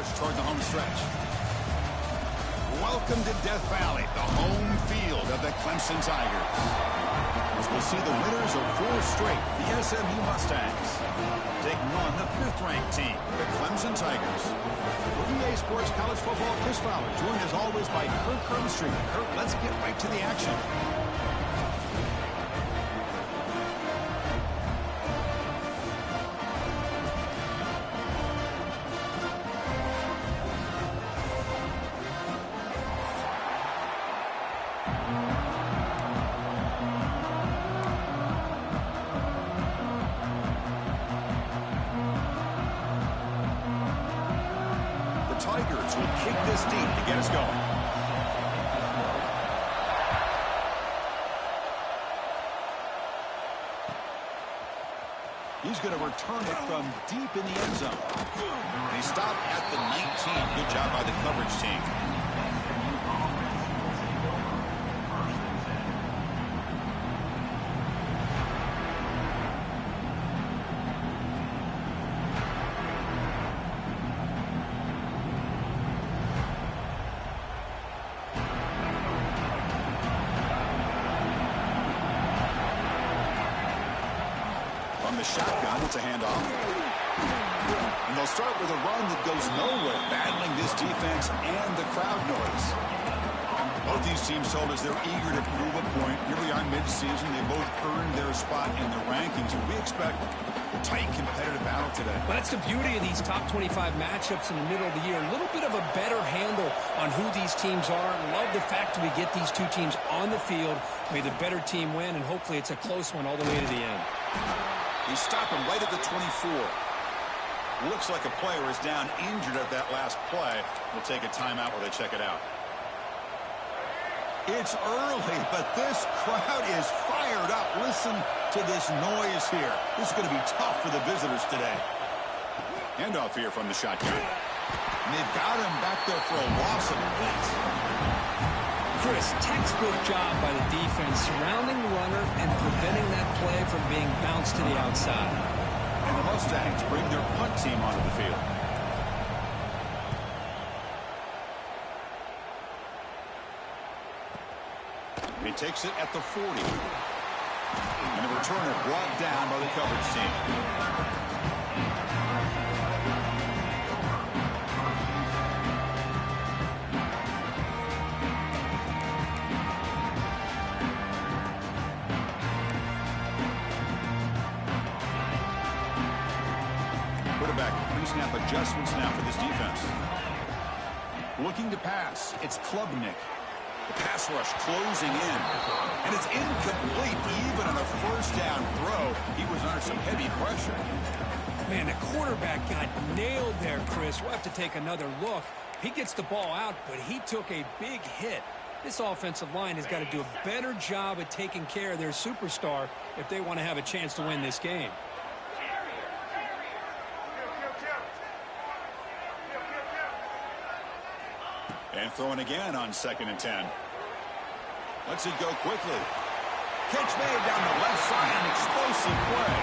push toward the home stretch. Welcome to Death Valley, the home field of the Clemson Tigers. As we'll see the winners of 4 straight, the SMU Mustangs, taking on the 5th-ranked team, the Clemson Tigers. For EA Sports College Football, Chris Fowler, joined as always by Kirk Hermstreet. Kirk, let's get right to the action. Tigers will kick this deep to get us going. He's going to return it from deep in the end zone. And he stopped at the 19. Good job by the coverage team. From the shotgun, it's a handoff. And they'll start with a run that goes nowhere, battling this defense and the crowd noise. Both these teams told us they're eager to prove a point. Here we are mid-season. They both earned their spot in the rankings. And we expect a tight, competitive battle today. Well, that's the beauty of these top 25 matchups in the middle of the year. A little bit of a better handle on who these teams are. Love the fact that we get these two teams on the field. May the better team win, and hopefully it's a close one all the way to the end. He's stopping right at the 24. Looks like a player is down injured at that last play. We'll take a timeout while they check it out. It's early, but this crowd is fired up. Listen to this noise here. This is going to be tough for the visitors today. Handoff here from the shotgun. And they've got him back there for a loss of 8. Chris, textbook job by the defense surrounding the runner and preventing that play from being bounced to the outside. And the Mustangs bring their punt team onto the field. He takes it at the 40. And the returner brought down by the coverage team. Quarterback pre-snap adjustments now for this defense. Looking to pass. It's Klubnik. The pass rush closing in. And it's incomplete even on a first down throw. He was under some heavy pressure. Man, the quarterback got nailed there, Chris. We'll have to take another look. He gets the ball out, but he took a big hit. This offensive line has got to do a better job at taking care of their superstar if they want to have a chance to win this game. And throwing again on 2nd and 10. Let's it go quickly. Catch made down the left side, an explosive play.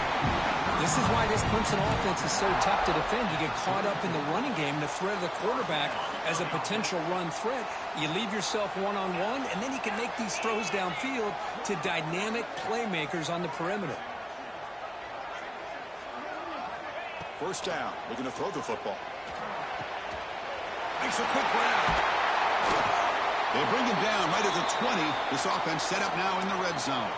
This is why this Clemson offense is so tough to defend. You get caught up in the running game, the threat of the quarterback as a potential run threat. You leave yourself one-on-one, and then you can make these throws downfield to dynamic playmakers on the perimeter. First down, looking to throw the football. Makes a quick grab. They bring him down right at the 20. This offense set up now in the red zone.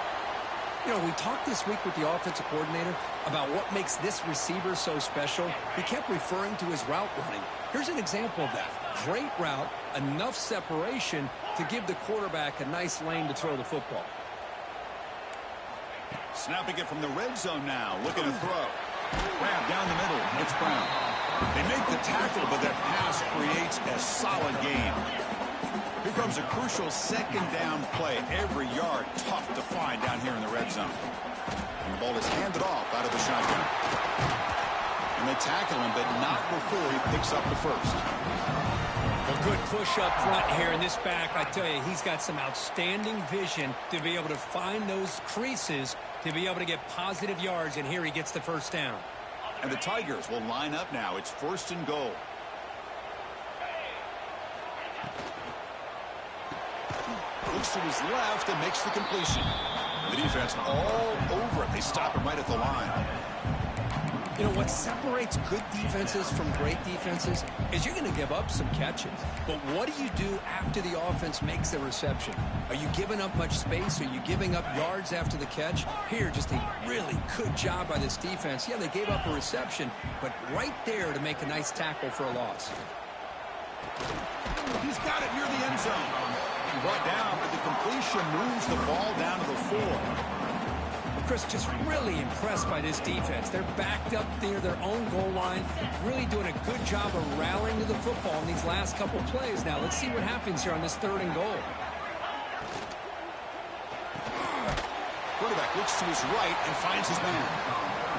You know, we talked this week with the offensive coordinator about what makes this receiver so special. He kept referring to his route running. Here's an example of that. Great route, enough separation to give the quarterback a nice lane to throw the football. Snapping it from the red zone now. Looking to throw. Grab down the middle. It's Brown. They make the tackle, but that pass creates a solid gain. Here comes a crucial 2nd down play. Every yard tough to find down here in the red zone. And the ball is handed off out of the shotgun. And they tackle him, but not before he picks up the first. A good push up front here in this back. I tell you, he's got some outstanding vision to be able to find those creases to be able to get positive yards, and here he gets the first down. And the Tigers will line up now. It's 1st and goal. looks to his left and makes the completion. The defense all over it. They stop him right at the line. You know, what separates good defenses from great defenses is you're going to give up some catches. But what do you do after the offense makes the reception? Are you giving up much space? Are you giving up yards after the catch? Here, just a really good job by this defense. Yeah, they gave up a reception, but right there to make a nice tackle for a loss. He's got it near the end zone. Brought down, but the completion moves the ball down to the 4. Chris, just really impressed by this defense. They're backed up near their own goal line, really doing a good job of rallying to the football in these last couple plays. Now, let's see what happens here on this 3rd and goal. Quarterback looks to his right and finds his man.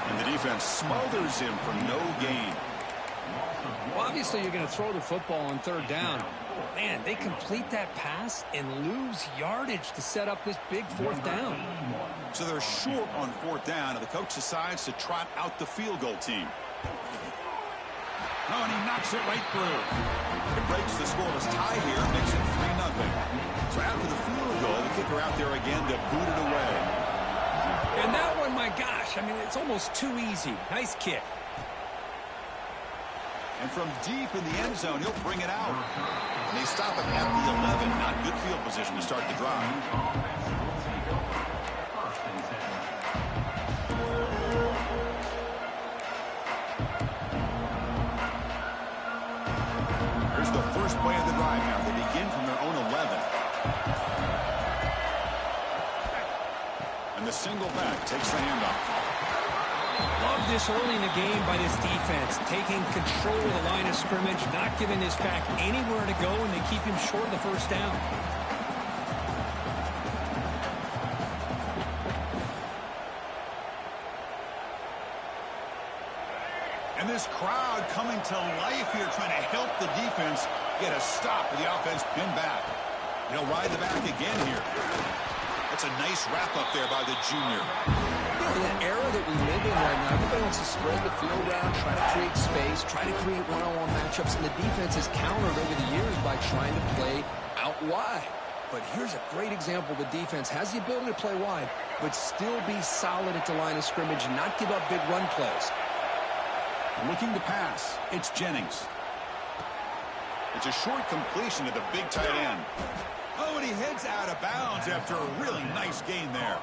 And the defense smothers him for no gain. Well, obviously, you're going to throw the football on 3rd down. Man, they complete that pass and lose yardage to set up this big 4th down. So they're short on 4th down, and the coach decides to trot out the field goal team. Oh, and he knocks it right through. It breaks the scoreless tie here, makes it 3-0. So after the field goal, the kicker out there again to boot it away. And that one, my gosh, I mean, it's almost too easy. Nice kick. And from deep in the end zone, he'll bring it out. And they stop it at the 11. Not good field position to start the drive. Here's the first play of the drive now. They begin from their own 11. And the single back takes the handoff. Love this early in the game by this defense, taking control of the line of scrimmage, not giving this back anywhere to go, and they keep him short of the 1st down. And this crowd coming to life here, trying to help the defense get a stop with the offense pinned back. He'll ride the back again here. That's a nice wrap-up there by the junior. In the era that we live in right now, everybody wants to spread the field around, try to create space, try to create one-on-one matchups, and the defense has countered over the years by trying to play out wide. But here's a great example. The defense has the ability to play wide, but still be solid at the line of scrimmage and not give up big run plays. Looking to pass, it's Jennings. It's a short completion to the big tight end. Oh, and he heads out of bounds after a really nice gain there.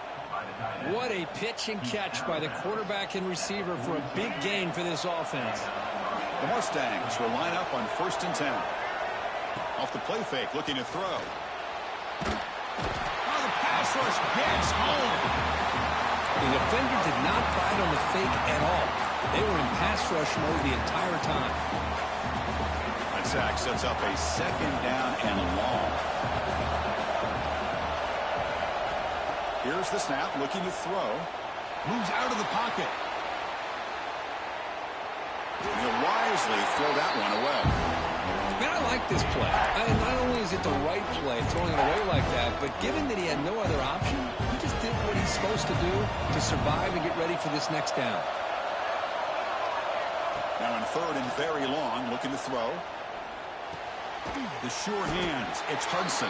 What a pitch and catch by the quarterback and receiver for a big gain for this offense. The Mustangs will line up on 1st and 10. Off the play fake, looking to throw. Oh, the pass rush gets home. The defender did not bite on the fake at all. They were in pass rush mode the entire time. That sack sets up a 2nd down and long. Here's the snap, looking to throw. Moves out of the pocket. He'll wisely throw that one away. Man, I like this play. And not only is it the right play, throwing it away like that, but given that he had no other option, he just did what he's supposed to do to survive and get ready for this next down. Now in 3rd and very long, looking to throw. The sure hands, it's Hudson.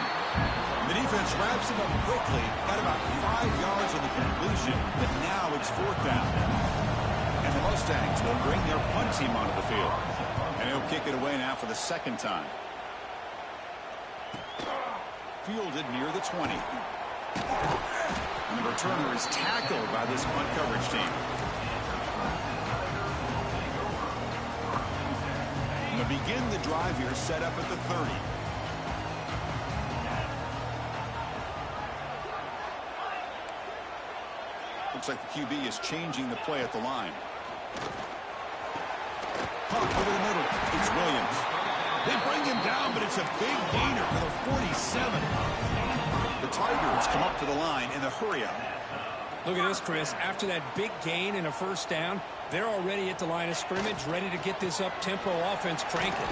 The defense wraps him up quickly, got about 5 yards on the completion, but now it's 4th down. And the Mustangs will bring their punt team onto the field. And he'll kick it away now for the 2nd time. Fielded near the 20. And the returner is tackled by this punt coverage team. To begin the drive here, set up at the 30. Looks like the QB is changing the play at the line. Pump over the middle. It's Williams. They bring him down, but it's a big gainer for the 47. The Tigers come up to the line in the hurry-up. Look at this, Chris. After that big gain and a 1st down, they're already at the line of scrimmage, ready to get this up-tempo offense cranking.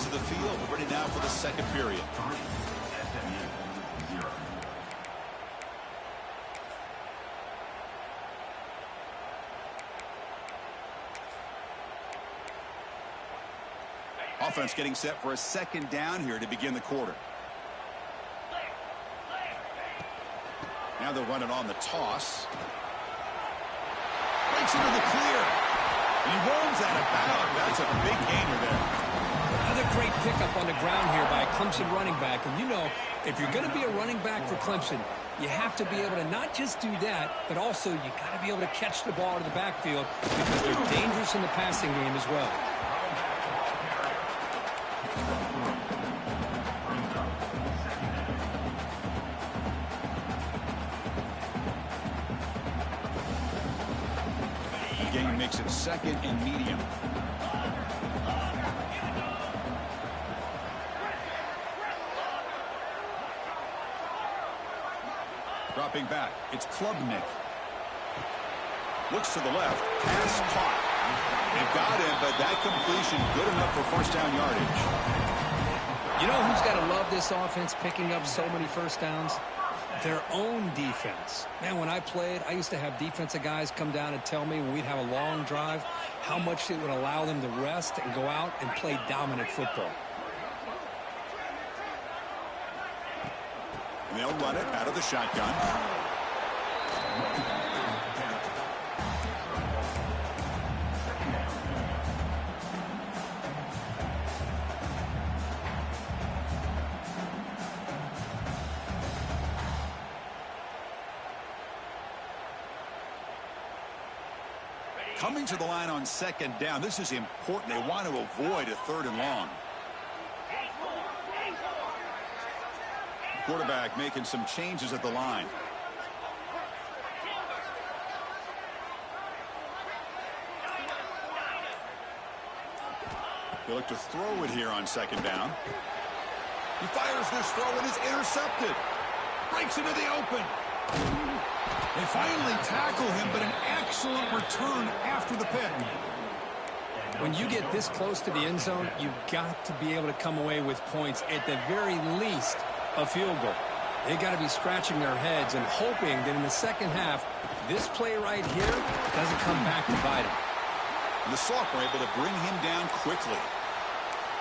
ends of the field. We're ready now for the second period. Offense getting set for a second down here to begin the quarter. Now they'll run it on the toss. Breaks into the clear. And he rolls out of bounds. That's a big gainer there. Another great pickup on the ground here by a Clemson running back. And you know, if you're going to be a running back for Clemson, you have to be able to not just do that, but also you got to be able to catch the ball to the backfield because they're dangerous in the passing game as well. Game makes it second and medium. Dropping back, it's Klubnik. Looks to the left, pass caught. It got him, but that completion good enough for first down yardage. You know who's got to love this offense picking up so many first downs? Their own defense. Man, when I played, I used to have defensive guys come down and tell me when we'd have a long drive how much it would allow them to rest and go out and play dominant football. And they'll run it out of the shotgun. Coming to the line on second down. This is important. They want to avoid a third and long. Quarterback making some changes at the line. They look to throw it here on second down. He fires this throw and is intercepted. Breaks into the open. They finally tackle him, but an excellent return after the pick. When you get this close to the end zone, you've got to be able to come away with points, at the very least, a field goal. They got to be scratching their heads and hoping that in the second half, this play right here doesn't come back to bite them. And the Soft were able to bring him down quickly.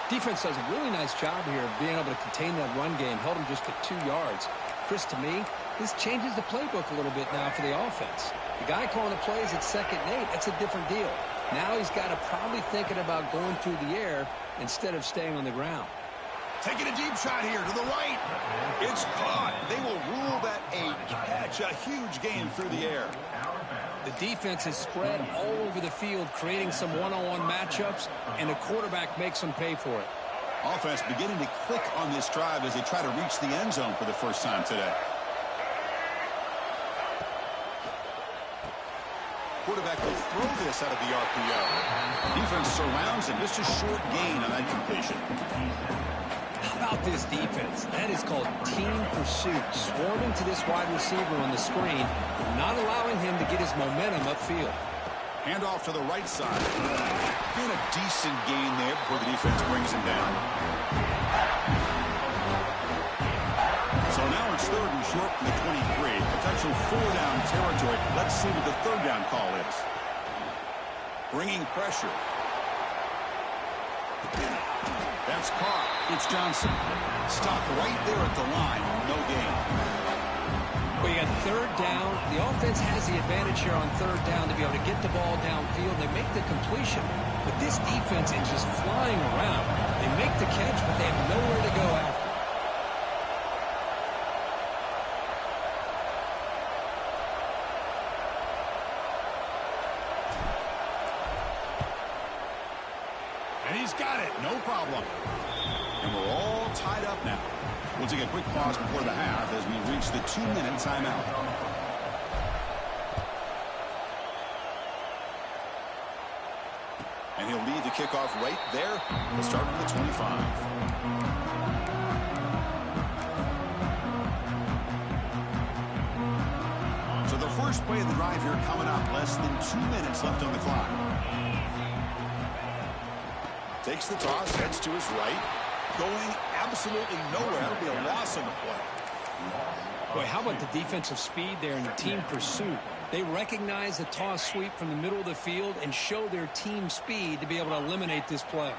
Defense does a really nice job here of being able to contain that run game, held him just to 2 yards. Chris, to me, this changes the playbook a little bit now for the offense. The guy calling the plays at 2nd and 8, that's a different deal. Now he's got to probably thinking about going through the air instead of staying on the ground. Taking a deep shot here to the right. It's caught. They will rule that a catch, a huge gain through the air. The defense is spread all over the field, creating some one-on-one matchups, and the quarterback makes them pay for it. Offense beginning to click on this drive as they try to reach the end zone for the first time today. Quarterback will throw this out of the RPO. Defense surrounds him. Just a short gain on that completion. How about this defense? That is called team pursuit. Swarming to this wide receiver on the screen, not allowing him to get his momentum upfield. Handoff to the right side. Doing a decent gain there before the defense brings him down. So now it's 3rd and short from the 23. Potential 4-down territory. Let's see what the 3rd down call is. Bringing pressure. That's caught. It's Johnson. Stopped right there at the line. No gain. We got 3rd down. The offense has the advantage here on 3rd down to be able to get the ball downfield. They make the completion. But this defense is just flying around. They make the catch, but they have nowhere to go after. And he's got it. No problem. And we're all tied up now. We'll take a quick pause before the half as we reach the 2-minute timeout. And he'll lead the kickoff right there. We'll start from the 25. So the first play of the drive here coming up. Less than 2 minutes left on the clock. Taking Fakes the toss, heads to his right. Going absolutely nowhere. That'll be a loss on the play. Boy, how about the defensive speed there in the team pursuit? They recognize the toss sweep from the middle of the field and show their team speed to be able to eliminate this play.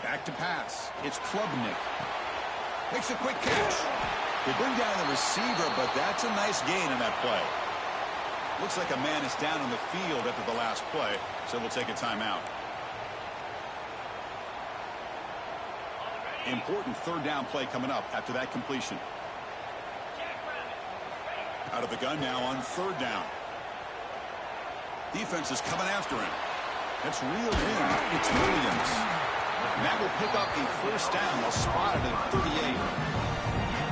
Back to pass. It's Klubnik. Makes a quick catch. They bring down the receiver, but that's a nice gain in that play. Looks like a man is down on the field after the last play, so we'll take a timeout. Important third down play coming up after that completion. Out of the gun now on third down. Defense is coming after him. That's real in. It's Williams. And that will pick up a first down. They'll spot it at 38.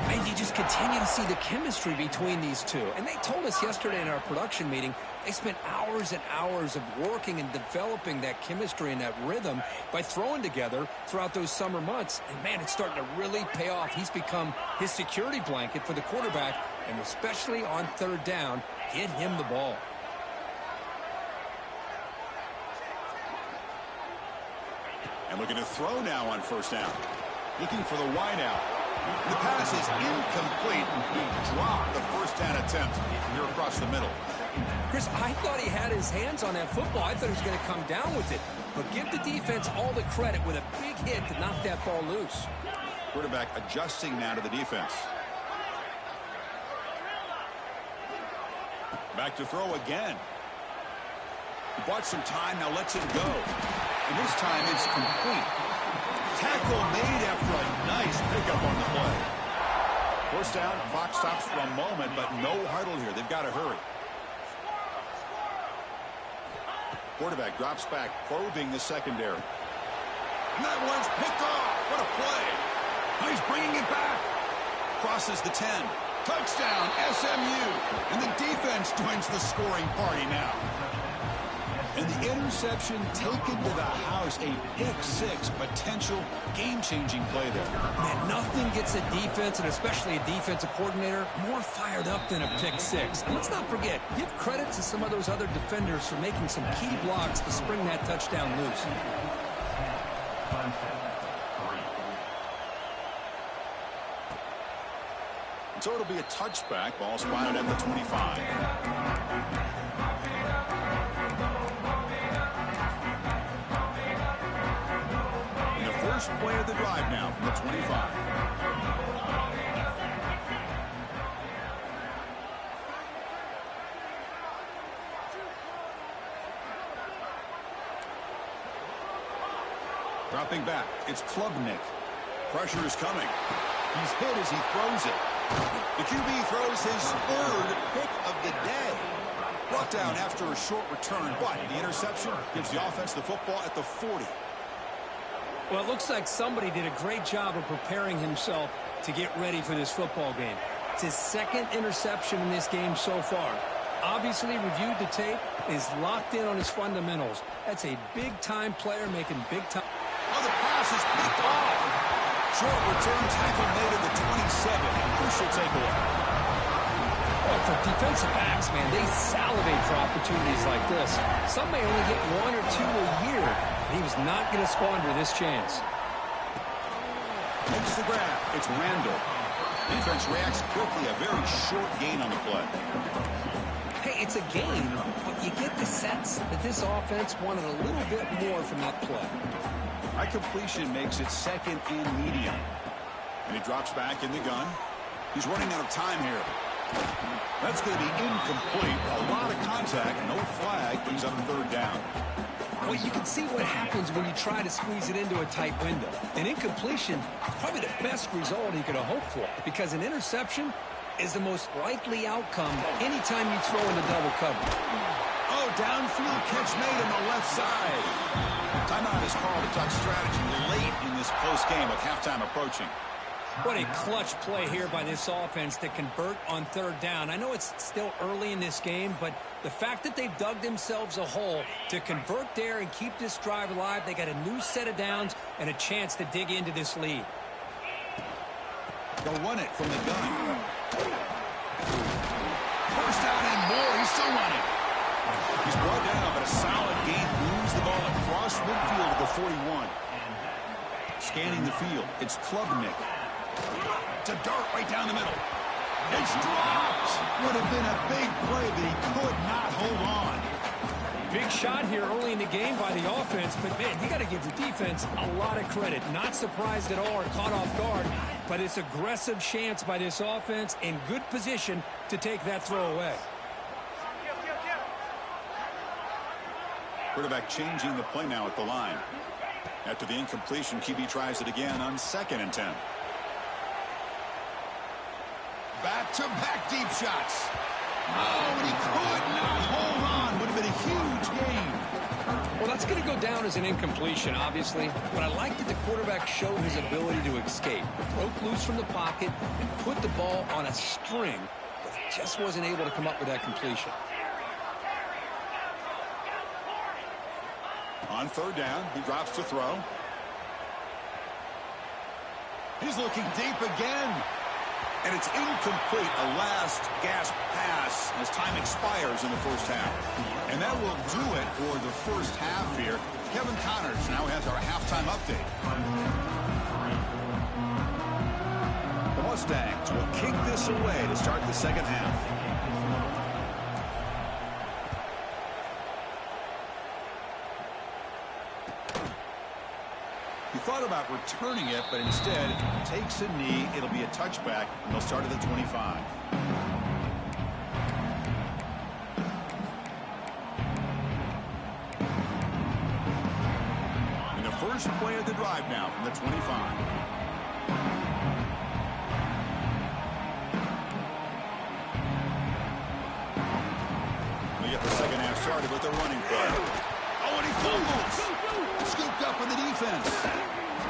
And you just continue to see the chemistry between these two. And they told us yesterday in our production meeting, they spent hours and hours of working and developing that chemistry and that rhythm by throwing together throughout those summer months. And, man, it's starting to really pay off. He's become his security blanket for the quarterback, and especially on third down, get him the ball. And looking to throw now on first down. Looking for the wideout. The pass is incomplete. He dropped the first down attempt here across the middle. Chris, I thought he had his hands on that football. I thought he was going to come down with it. But give the defense all the credit with a big hit to knock that ball loose. Quarterback adjusting now to the defense. Back to throw again. He bought some time, now lets it go. And this time it's complete. Tackle made after a nice pickup on the play. First down, clock stops for a moment, but no huddle here. They've got to hurry. Quarterback drops back, probing the secondary. And that one's picked off. What a play. Now he's bringing it back. Crosses the 10. Touchdown, SMU. And the defense joins the scoring party now. And the interception taken to the house, a pick-6 potential game-changing play there. Man, nothing gets a defense, and especially a defensive coordinator, more fired up than a pick-6. And let's not forget, give credit to some of those other defenders for making some key blocks to spring that touchdown loose. So it'll be a touchback. Ball spotted at the 25. First play of the drive now from the 25. Dropping back, it's Klubnik. Pressure is coming. He's hit as he throws it. The QB throws his third pick of the day. Brought down after a short return, but the interception gives the offense the football at the 40. Well, it looks like somebody did a great job of preparing himself to get ready for this football game. It's his second interception in this game so far. Obviously reviewed the tape, is locked in on his fundamentals. That's a big-time player making big-time. Oh, the pass is picked off. Short return tackle made at the 27. Crucial takeaway. Well, for defensive backs, man, they salivate for opportunities like this. Some may only get one or two a year. He was not going to squander this chance. Makes the grab. It's Randall. Defense reacts quickly. A very short gain on the play. Hey, it's a gain, but you get the sense that this offense wanted a little bit more from that play. High completion makes it second and medium. And he drops back in the gun. He's running out of time here. That's going to be incomplete. A lot of contact. No flag. Brings up third down. Well, you can see what happens when you try to squeeze it into a tight window. An incompletion is probably the best result he could have hoped for, because an interception is the most likely outcome anytime you throw into double cover. Oh, downfield catch made on the left side. Timeout is called to talk strategy late in this close game with halftime approaching. What a clutch play here by this offense to convert on third down. I know it's still early in this game, but the fact that they've dug themselves a hole to convert there and keep this drive alive, they got a new set of downs and a chance to dig into this lead. They'll run it from the gun. First down and more. He's still running. He's brought down, but a solid gain moves the ball across midfield to the 41. Scanning the field, it's Klubnik. It's a dart right down the middle. It's dropped. Would have been a big play, but he could not hold on. Big shot here early in the game by the offense, but, man, you got to give the defense a lot of credit. Not surprised at all or caught off guard, but it's aggressive chance by this offense in good position to take that throw away. Quarterback changing the play now at the line. After the incompletion, QB tries it again on 2nd and 10. Back-to-back deep shots. Oh, and he could not hold on. Would have been a huge gain. Well, that's going to go down as an incompletion, obviously. But I like that the quarterback showed his ability to escape. Broke loose from the pocket and put the ball on a string, but just wasn't able to come up with that completion. On 3rd down, he drops to throw. He's looking deep again. And it's incomplete, a last gasp pass as time expires in the first half. And that will do it for the first half here. Kevin Connors now has our halftime update. The Mustangs will kick this away to start the second half. He thought about returning it, but instead takes a knee. It'll be a touchback, and they'll start at the 25. And the first play of the drive now from the 25. We get the second half started with a running play. Oh, and he fumbles. Scooped up in the defense.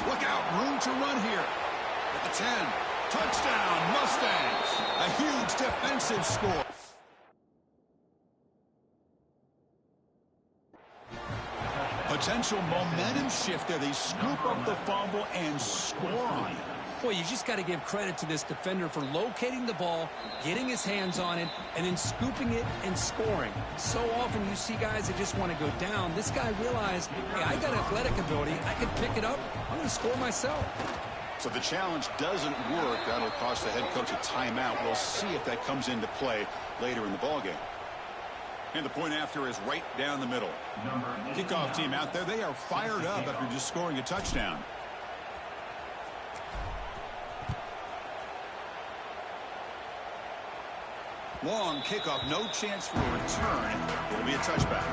Look out, room to run here. At the 10, touchdown, Mustangs. A huge defensive score. Potential momentum shift there. They scoop up the fumble and score on it. Boy, you just got to give credit to this defender for locating the ball, getting his hands on it, and then scooping it and scoring. So often you see guys that just want to go down. This guy realized, hey, I got athletic ability. I can pick it up. I'm going to score myself. So the challenge doesn't work. That'll cost the head coach a timeout. We'll see if that comes into play later in the ballgame. And the point after is right down the middle. Kickoff team out there. They are fired up after just scoring a touchdown. Long kickoff, no chance for a return. It'll be a touchback.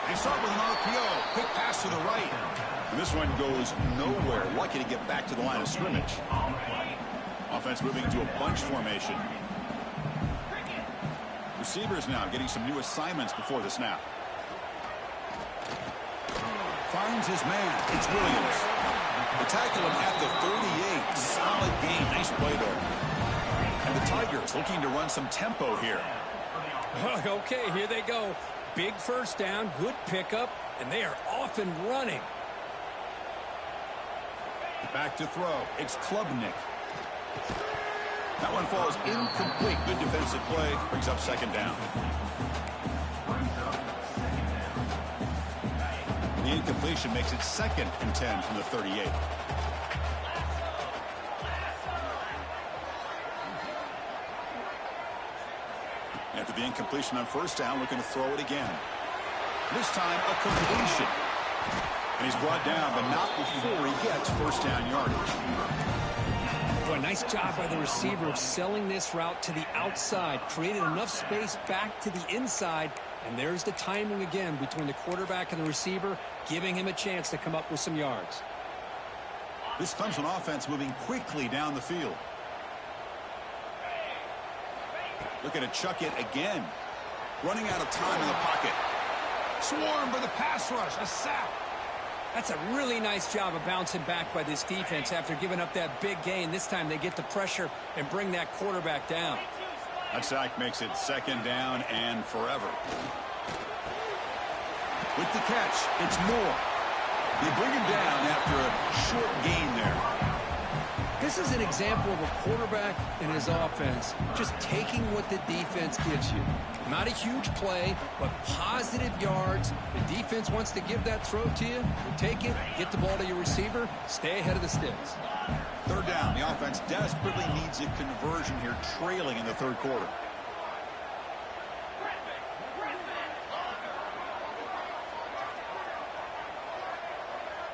They start with an RPO. Quick pass to the right. And this one goes nowhere. Lucky to get back to the line of scrimmage. Offense moving into a bunch formation. Receivers now getting some new assignments before the snap. Finds his man. It's Williams. They tackle him at the 38. Solid gain. Nice play there. And the Tigers looking to run some tempo here. Okay, here they go. Big first down, good pickup, and they are off and running. Back to throw. It's Klubnik. That one falls incomplete. Good defensive play. Brings up second down. The incompletion makes it 2nd and 10 from the 38. After the incompletion on first down, looking to throw it again. This time, a completion. And he's brought down, but not before he gets first down yardage. Boy, nice job by the receiver of selling this route to the outside. Created enough space back to the inside. And there's the timing again between the quarterback and the receiver, giving him a chance to come up with some yards. This Clemson offense moving quickly down the field. Looking to chuck it again. Running out of time in the pocket. Swarm for the pass rush. A sack. That's a really nice job of bouncing back by this defense after giving up that big gain. This time they get the pressure and bring that quarterback down. That sack makes it 2nd down and forever. With the catch, it's Moore. They bring him down after a short gain there. This is an example of a quarterback and his offense just taking what the defense gives you. Not a huge play, but positive yards. The defense wants to give that throw to you. You take it, get the ball to your receiver, stay ahead of the sticks. 3rd down. The offense desperately needs a conversion here, trailing in the 3rd quarter.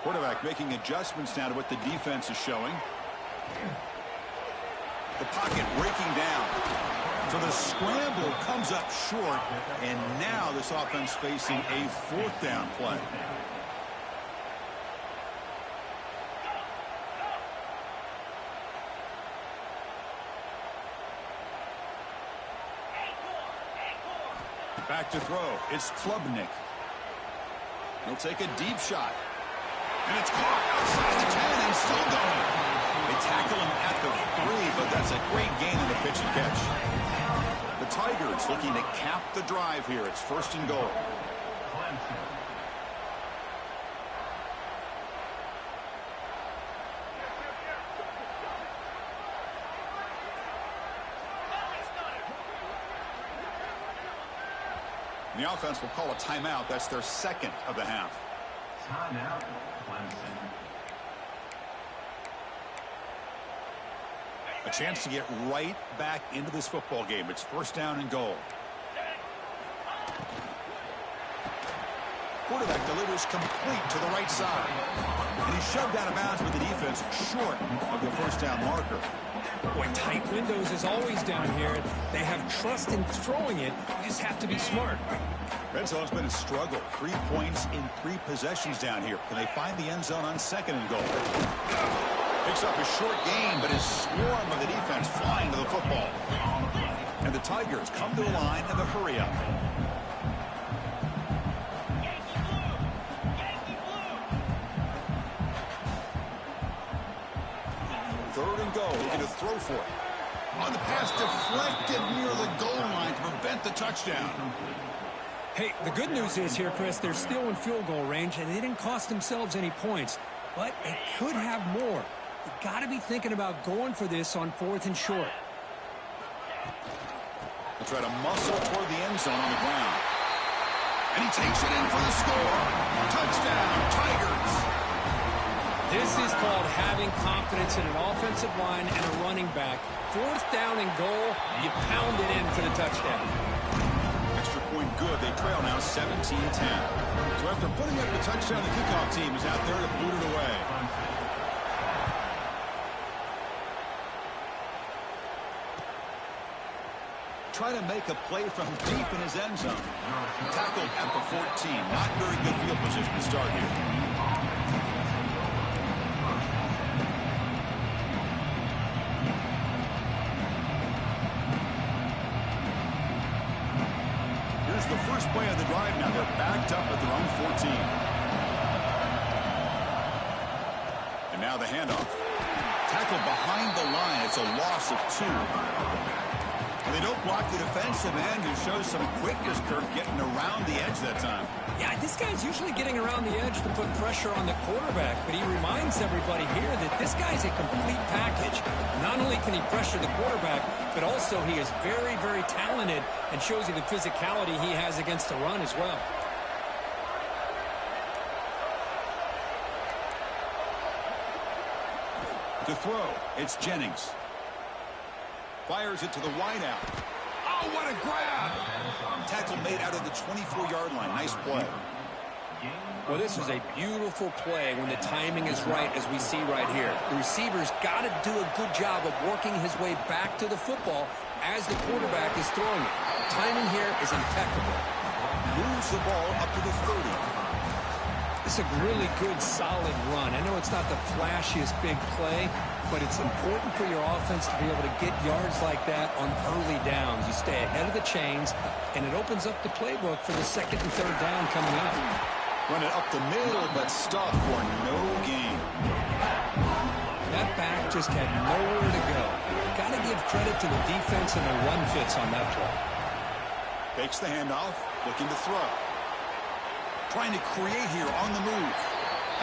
Quarterback making adjustments now to what the defense is showing. The pocket breaking down. So the scramble comes up short, and now this offense facing a 4th down play. Back to throw. It's Klubnik. He'll take a deep shot. And it's caught outside the 10 and still going. They tackle him at the 3, but that's a great gain in the pitch and catch. The Tigers looking to cap the drive here. It's 1st and goal. The offense will call a timeout. That's their 2nd of the half. Timeout, Clemson. A chance to get right back into this football game. It's 1st down and goal. Quarterback delivers complete to the right side. And he's shoved out of bounds with the defense short of the 1st down marker. Boy, tight windows is always down here. They have trust in throwing it. You just have to be smart. Red zone's been a struggle. 3 points in 3 possessions down here. Can they find the end zone on 2nd and goal? Picks up a short gain, but his swarm of the defense flying to the football. And the Tigers come to the line in the hurry up. Third and goal, looking to throw for it. On the pass deflected near the goal line to prevent the touchdown. Hey, the good news is here, Chris, they're still in field goal range, and they didn't cost themselves any points. But they could have more. You got to be thinking about going for this on 4th and short. They'll try to muscle toward the end zone on the ground. And he takes it in for the score. Touchdown, Tigers. This is called having confidence in an offensive line and a running back. 4th down and goal, you pound it in for the touchdown. Extra point good. They trail now 17-10. So after putting up the touchdown, the kickoff team is out there to boot it away. Try to make a play from deep in his end zone. Tackled at the 14. Not very good field position to start here. Here's the first play of the drive now. They're backed up at their own 14. And now the handoff. Tackled behind the line. It's a loss of 2. And they don't block the defensive end, who shows some quickness, Kirk, getting around the edge that time. Yeah, this guy's usually getting around the edge to put pressure on the quarterback, but he reminds everybody here that this guy's a complete package. Not only can he pressure the quarterback, but also he is very, very talented and shows you the physicality he has against the run as well. To throw, it's Jennings. Fires it to the wideout. Oh, what a grab! Tackle made out of the 24-yard line. Nice play. Well, this is a beautiful play when the timing is right, as we see right here. The receiver's got to do a good job of working his way back to the football as the quarterback is throwing it. The timing here is impeccable. Moves the ball up to the 30. It's a really good, solid run. I know it's not the flashiest big play, but it's important for your offense to be able to get yards like that on early downs. You stay ahead of the chains, and it opens up the playbook for the 2nd and 3rd down coming up. Run it up the middle, but stuffed for no gain. That back just had nowhere to go. Got to give credit to the defense and the run fits on that play. Takes the handoff, looking to throw. Trying to create here on the move.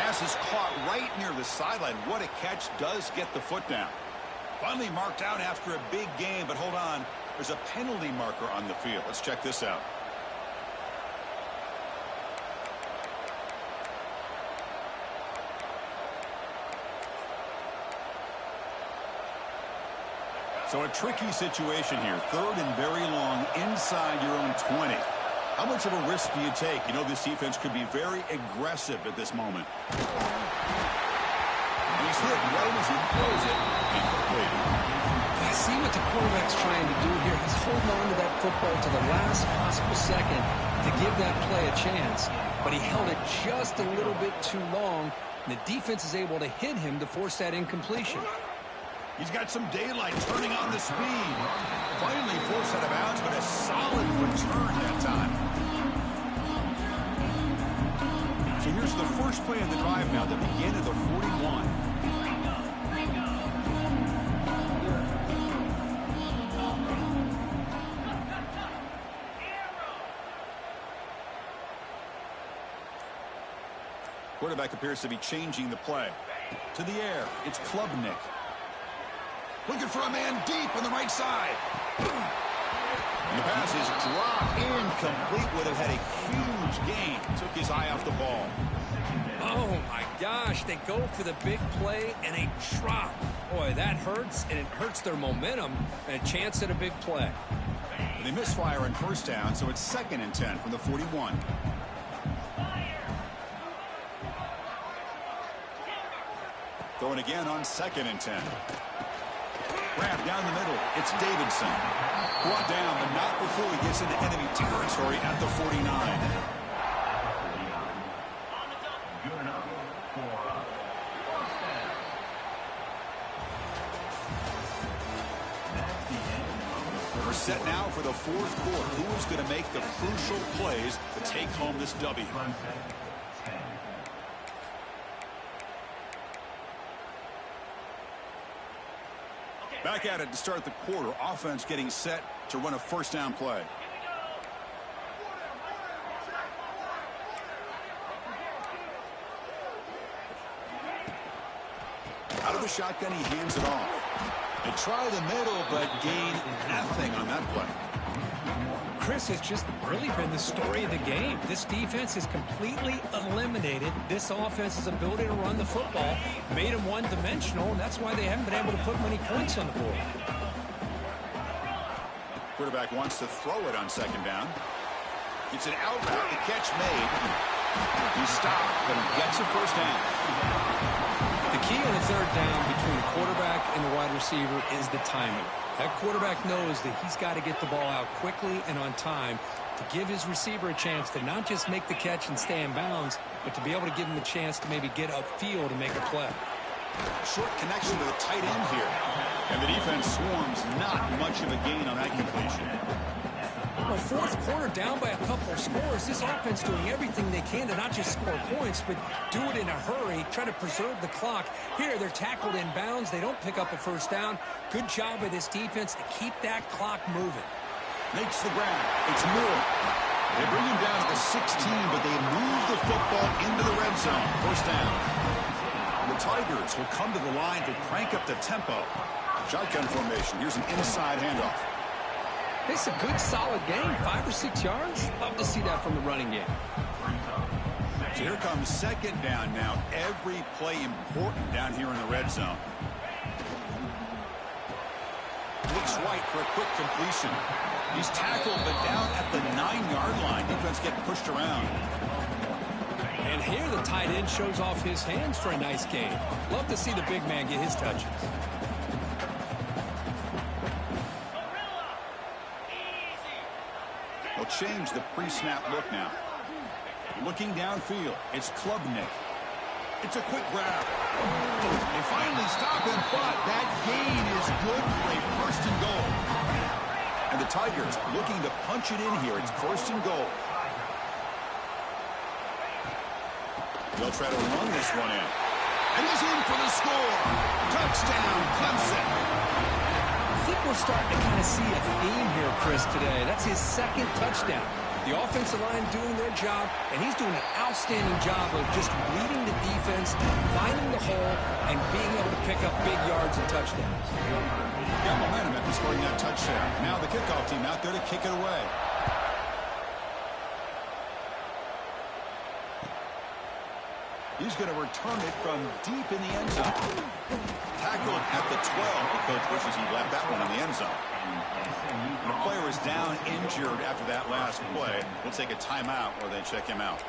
Pass is caught right near the sideline. What a catch, does get the foot down. Finally marked out after a big game, but hold on. There's a penalty marker on the field. Let's check this out. So a tricky situation here. 3rd and very long inside your own 20. How much of a risk do you take? You know this defense could be very aggressive at this moment. And he's hit right as he throws it. Incomplete. I see what the quarterback's trying to do here. He's holding on to that football to the last possible second to give that play a chance. But he held it just a little bit too long, and the defense is able to hit him to force that incompletion. He's got some daylight turning on the speed. Finally forced out of bounds, but a solid return that time. So here's the first play of the drive now that began at the 41. Quarterback appears to be changing the play. To the air, it's Klubnik. Looking for a man deep on the right side. And the pass is dropped incomplete. Would have had a huge gain. Took his eye off the ball. Oh, my gosh. They go for the big play and a drop. Boy, that hurts, and it hurts their momentum and a chance at a big play. They misfire on first down, so it's 2nd and 10 from the 41. Throwing again on 2nd and 10. Grab down the middle. It's Davidson. Brought down, but not before he gets into enemy territory at the 49. We're set now for the 4th quarter. Who is going to make the crucial plays to take home this W? Back at it to start the quarter. Offense getting set to run a first down play. Out of the shotgun, he hands it off. They try the middle, but gain nothing on that play. Chris, has just really been the story of the game. This defense has completely eliminated this offense's ability to run the football, made them one-dimensional, and that's why they haven't been able to put many points on the board. Quarterback wants to throw it on 2nd down. It's an out route. The catch made. He stopped, but he gets a first down. The key on the 3rd down between the quarterback and the wide receiver is the timing. That quarterback knows that he's got to get the ball out quickly and on time to give his receiver a chance to not just make the catch and stay in bounds, but to be able to give him a chance to maybe get upfield and make a play. Short connection to the tight end here. And the defense swarms. Not much of a gain on that completion. Well, 4th quarter down by a couple of scores. This offense doing everything they can to not just score points, but do it in a hurry, try to preserve the clock. Here, they're tackled in bounds. They don't pick up a first down. Good job by this defense to keep that clock moving. Makes the grab. It's Moore. They bring him down to the 16, but they move the football into the red zone. First down. The Tigers will come to the line to crank up the tempo. Shotgun formation. Here's an inside handoff. It's a good, solid game. 5 or 6 yards. Love to see that from the running game. So here comes 2nd down now. Every play important down here in the red zone. Looks right for a quick completion. He's tackled, but down at the 9-yard line. Defense getting pushed around. And here the tight end shows off his hands for a nice game. Love to see the big man get his touches. They'll change the pre-snap look now. Looking downfield, it's Klubnik. It's a quick grab. They finally stop him, but that gain is good for a 1st and goal. And the Tigers looking to punch it in here. It's 1st and goal. They'll try to run this one in. And he's in for the score. Touchdown, Clemson. I think we're starting to kind of see a theme here, Chris, today. That's his second touchdown. The offensive line doing their job, and he's doing an outstanding job of just leading the defense, finding the hole, and being able to pick up big yards and touchdowns. Got momentum after scoring that touchdown. Now the kickoff team out there to kick it away. He's going to return it from deep in the end zone. Tackled at the 12. The coach wishes he left that one in the end zone. The player is down injured after that last play. We'll take a timeout or they check him out.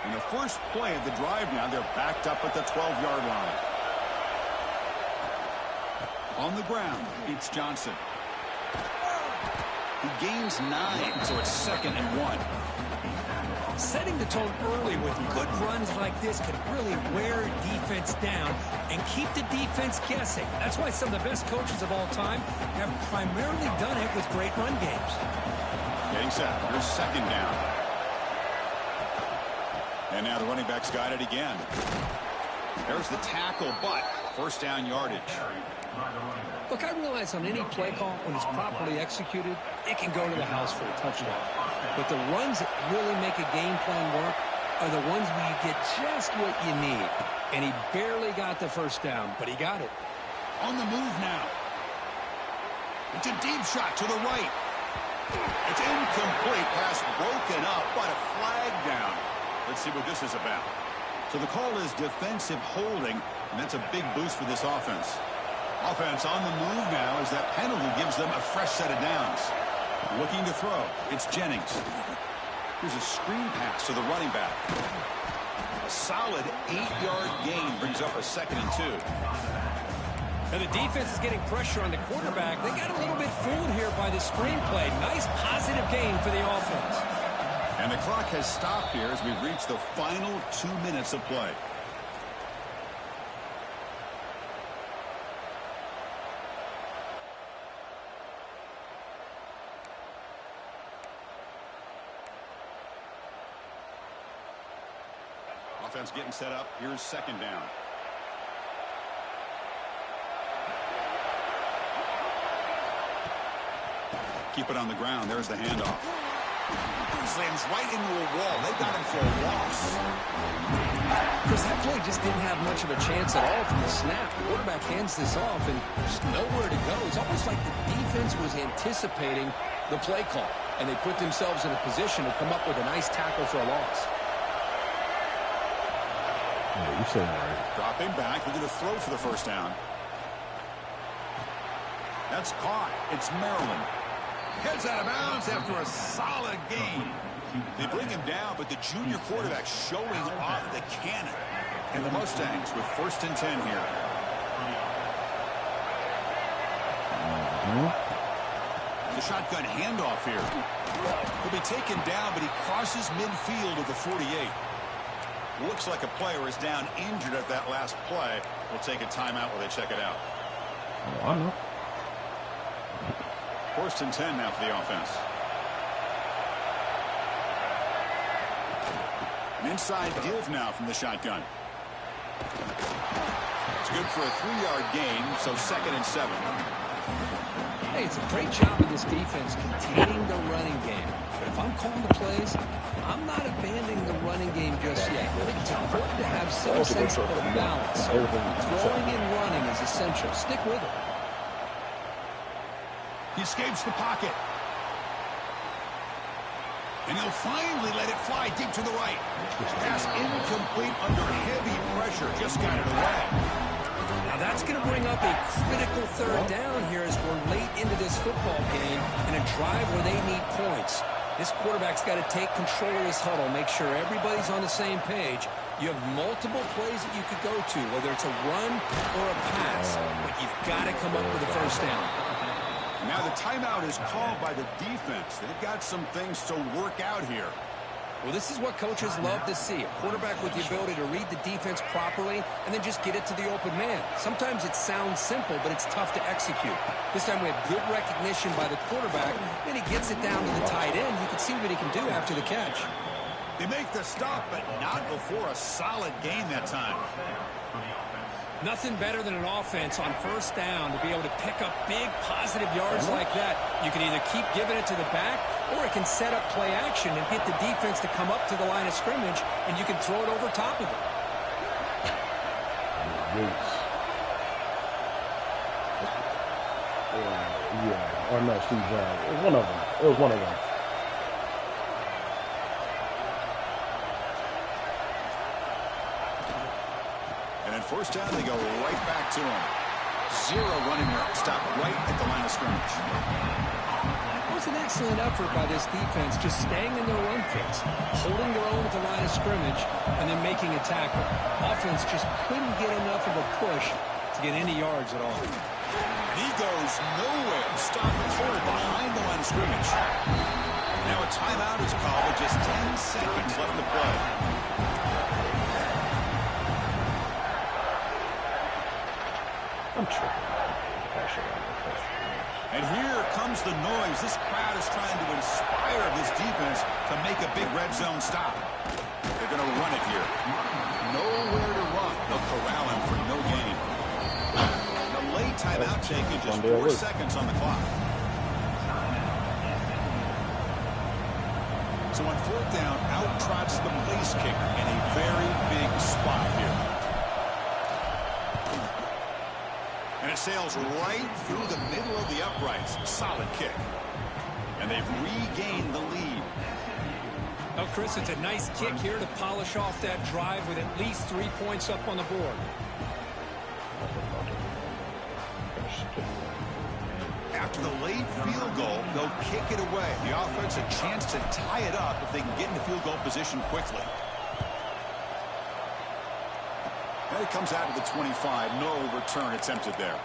In the first play of the drive now, they're backed up at the 12-yard line. On the ground, it's Johnson. He gains 9, so it's 2nd and 1. Setting the tone early with good runs like this can really wear defense down and keep the defense guessing. That's why some of the best coaches of all time have primarily done it with great run games. Getting set. Here's 2nd down. And now the running back's got it again. There's the tackle, but first down yardage. Look, I realize on any play call, when it's properly executed, it can go to the house for a touchdown. But the runs that really make a game plan work are the ones where you get just what you need. And he barely got the first down, but he got it. On the move now. It's a deep shot to the right. It's incomplete. Pass broken up, but a flag down. Let's see what this is about. So the call is defensive holding, and that's a big boost for this offense. Offense on the move now as that penalty gives them a fresh set of downs. Looking to throw. It's Jennings. Here's a screen pass to the running back. A solid 8-yard gain brings up a 2nd and 2. And the defense is getting pressure on the quarterback. They got a little bit fooled here by the screenplay. Nice positive gain for the offense. And the clock has stopped here as we've reached the final 2 minutes of play. Offense getting set up. Here's 2nd down. Keep it on the ground. There's the handoff. Slams right into a wall. They got him for a loss. Chris, that play just didn't have much of a chance at all from the snap. The quarterback hands this off and just nowhere to go. It's almost like the defense was anticipating the play call, and they put themselves in a position to come up with a nice tackle for a loss. Yeah, you're saying right. Dropping back. They're going to throw for the first down. That's caught. It's Maryland. Heads out of bounds after a solid gain. They bring him down, but the junior quarterback showing off the cannon. And the Mustangs with 1st and 10 here. The shotgun handoff here. He'll be taken down, but he crosses midfield of the 48. Looks like a player is down injured at that last play. We'll take a timeout while they check it out. Oh, I know. 1st and 10 now for the offense. An inside give now from the shotgun. It's good for a 3-yard gain, so 2nd and 7. Hey, it's a great job of this defense containing the running game. But if I'm calling the plays, I'm not abandoning the running game just yet. I think it's important to have some sense of balance. Throwing and running is essential. Stick with it. He escapes the pocket. And he'll finally let it fly deep to the right. Pass incomplete under heavy pressure. Just got it away. Now that's going to bring up a critical 3rd down here as we're late into this football game in a drive where they need points. This quarterback's got to take control of this huddle, make sure everybody's on the same page. You have multiple plays that you could go to, whether it's a run or a pass, but you've got to come up with a first down. Now the timeout is called by the defense. They've got some things to work out here. Well, this is what coaches love to see. A quarterback with the ability to read the defense properly and then just get it to the open man. Sometimes it sounds simple, but it's tough to execute. This time we have good recognition by the quarterback, and he gets it down to the tight end. You can see what he can do after the catch. They make the stop, but not before a solid gain that time. Nothing better than an offense on first down to be able to pick up big positive yards like that. You can either keep giving it to the back, or it can set up play action and get the defense to come up to the line of scrimmage, and you can throw it over top of it. Yeah. Or no, Steve Brown. It was one of them. It was one of them. First down, they go right back to him. Zero running room. Stop right at the line of scrimmage. It was an excellent effort by this defense, just staying in their run fix, holding their own at the line of scrimmage, and then making a tackle. Offense just couldn't get enough of a push to get any yards at all. And he goes nowhere. Stop recorded behind the line of scrimmage. Now a timeout is called with just 10 seconds left to play. I'm tripping. And here comes the noise. This crowd is trying to inspire this defense to make a big red zone stop. They're going to run it here. Nowhere to run. They'll corral him for no gain. The late timeout taken, just 4 seconds on the clock. So on fourth down, out trots the place kicker in a very big spot here. And it sails right through the middle of the uprights. Solid kick. And they've regained the lead. Well, Chris, it's a nice kick here to polish off that drive with at least 3 points up on the board. After the late field goal, they'll kick it away. The offense a chance to tie it up if they can get into field goal position quickly. And it comes out to the 25. No return attempted there.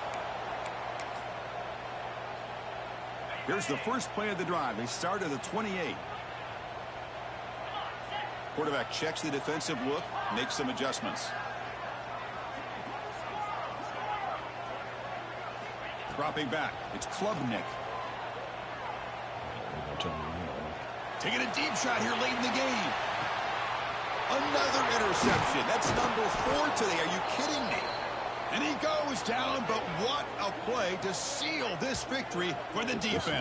Here's the first play of the drive. They start at the 28. Quarterback checks the defensive look, makes some adjustments. Dropping back, it's Klubnik. Taking a deep shot here late in the game. Another interception. That's number 4 today. Are you kidding me? And he goes down, but what a play to seal this victory for the defense.